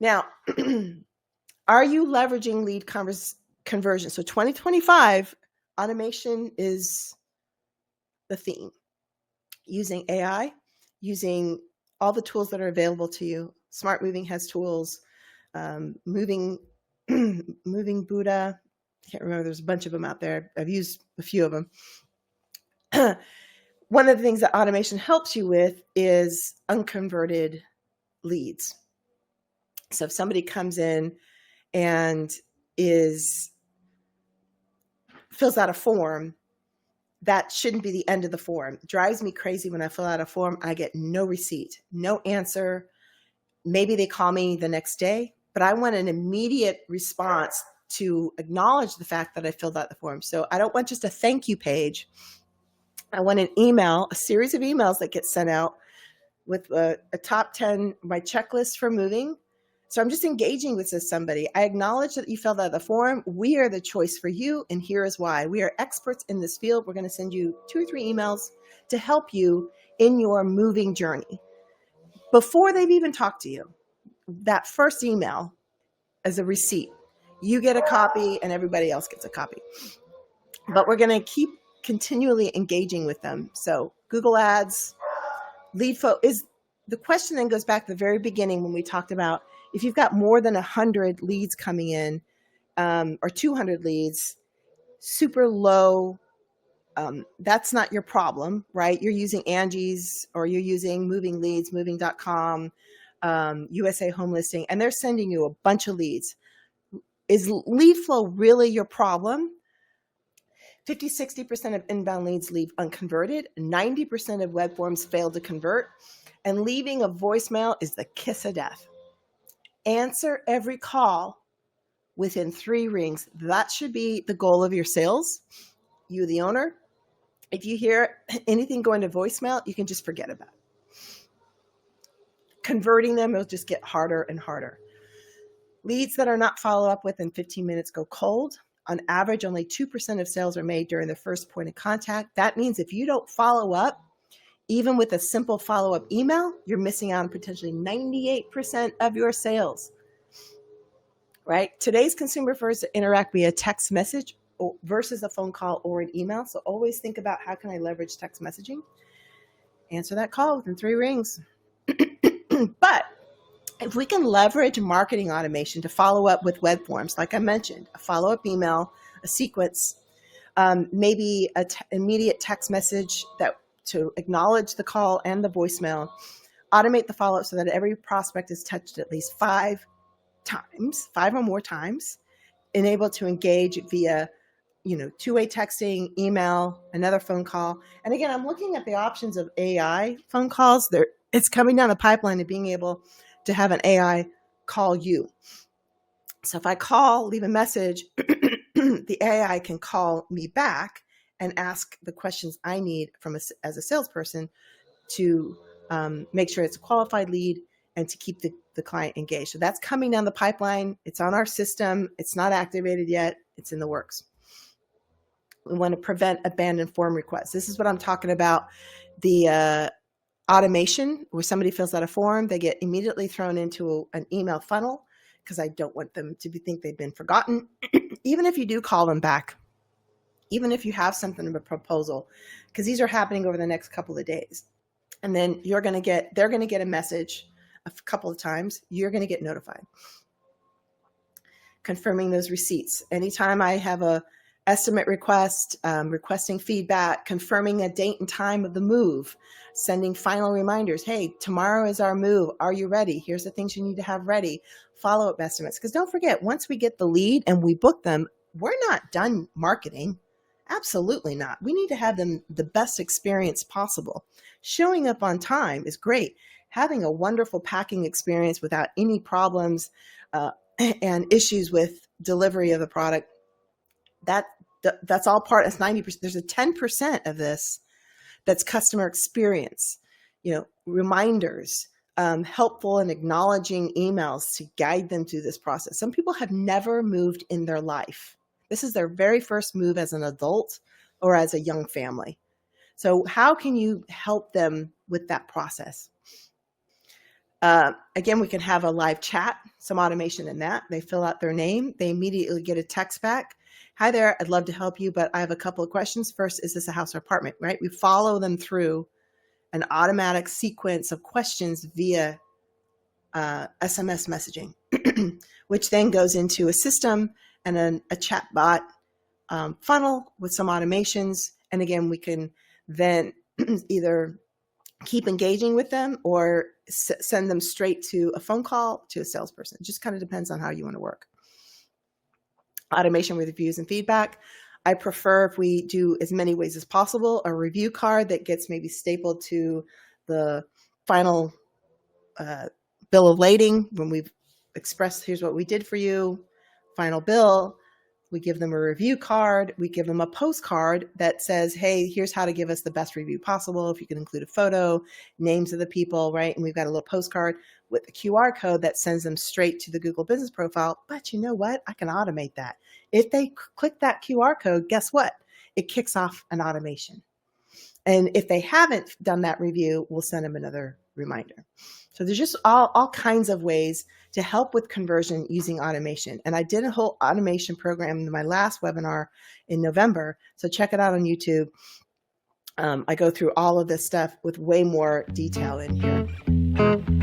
Now, are you leveraging lead conversion? So 2025, automation is the theme. Using AI, using all the tools that are available to you. Smart Moving has tools. Moving Buddha. I can't remember. There's a bunch of them out there. I've used a few of them. One of the things that automation helps you with is unconverted leads. So if somebody comes in and fills out a form, that shouldn't be the end of the form. It drives me crazy when I fill out a form. I get no receipt, no answer. Maybe they call me the next day, but I want an immediate response to acknowledge the fact that I filled out the form. So I don't want just a thank you page. I want an email, a series of emails that get sent out with a top 10, my checklist for moving. So I'm just engaging with somebody. I acknowledge that you filled out the form. We are the choice for you, and here is why. We are experts in this field. We're going to send you 2 or 3 emails to help you in your moving journey. Before they've even talked to you, that first email is a receipt. You get a copy, and everybody else gets a copy. But we're going to keep continually engaging with them. So Google Ads, lead flow is the question. Then goes back to the very beginning when we talked about if you've got more than 100 leads coming in, or 200 leads, super low, that's not your problem, right? You're using Angie's, or you're using Moving Leads, moving.com, USA Home Listing, and they're sending you a bunch of leads. Is lead flow really your problem? 50-60% of inbound leads leave unconverted. 90% of web forms fail to convert. And leaving a voicemail is the kiss of death. Answer every call within 3 rings. That should be the goal of your sales. You, the owner, if you hear anything going to voicemail, you can just forget about it. Converting them will just get harder and harder. Leads that are not followed up within 15 minutes go cold. On average, only 2% of sales are made during the first point of contact. That means if you don't follow up, even with a simple follow-up email, you're missing out on potentially 98% of your sales, right? Today's consumer prefers to interact via text message versus a phone call or an email. So always think about, how can I leverage text messaging? Answer that call within 3 rings. But if we can leverage marketing automation to follow up with web forms, like I mentioned, a follow-up email, a sequence, maybe an immediate text message to acknowledge the call and the voicemail, automate the follow-up so that every prospect is touched at least 5 times, 5 or more times, and able to engage via, two-way texting, email, another phone call. And again, I'm looking at the options of AI phone calls. It's coming down the pipeline of being able to have an AI call you. So if I call, leave a message, the AI can call me back and ask the questions I need as a salesperson to make sure it's a qualified lead and to keep the client engaged. So that's coming down the pipeline. It's on our system. It's not activated yet. It's in the works. We want to prevent abandoned form requests. This is what I'm talking about. The automation where somebody fills out a form, they get immediately thrown into an email funnel because I don't want them to think they've been forgotten. Even if you do call them back, even if you have something of a proposal, because these are happening over the next couple of days. And then they're going to get a message a couple of times. You're going to get notified. Confirming those receipts. Anytime I have a estimate request, requesting feedback, confirming a date and time of the move, sending final reminders. Hey, tomorrow is our move. Are you ready? Here's the things you need to have ready. Follow-up estimates. Because don't forget, once we get the lead and we book them, we're not done marketing. Absolutely not. We need to have them the best experience possible. Showing up on time is great. Having a wonderful packing experience without any problems and issues with delivery of the product, that's all part. That's 90%. There's a 10% of this that's customer experience. Reminders, helpful and acknowledging emails to guide them through this process. Some people have never moved in their life. This is their very first move as an adult or as a young family. So how can you help them with that process? Again, we can have a live chat, some automation in that. They fill out their name. They immediately get a text back. Hi there, I'd love to help you, but I have a couple of questions. First, is this a house or apartment, right? We follow them through an automatic sequence of questions via SMS messaging, which then goes into a system and a chat bot funnel with some automations. And again, we can then either keep engaging with them or send them straight to a phone call to a salesperson. It just kind of depends on how you want to work. Automation with reviews and feedback. I prefer, if we do as many ways as possible, a review card that gets maybe stapled to the final bill of lading when we've expressed, here's what we did for you, final bill. We give them a review card. We give them a postcard that says, hey, here's how to give us the best review possible. If you can include a photo, names of the people, right? And we've got a little postcard with a QR code that sends them straight to the Google Business Profile. But you know what? I can automate that. If they click that QR code, guess what? It kicks off an automation. And if they haven't done that review, we'll send them another reminder. So there's just all kinds of ways to help with conversion using automation. And I did a whole automation program in my last webinar in November. So check it out on YouTube. I go through all of this stuff with way more detail in here.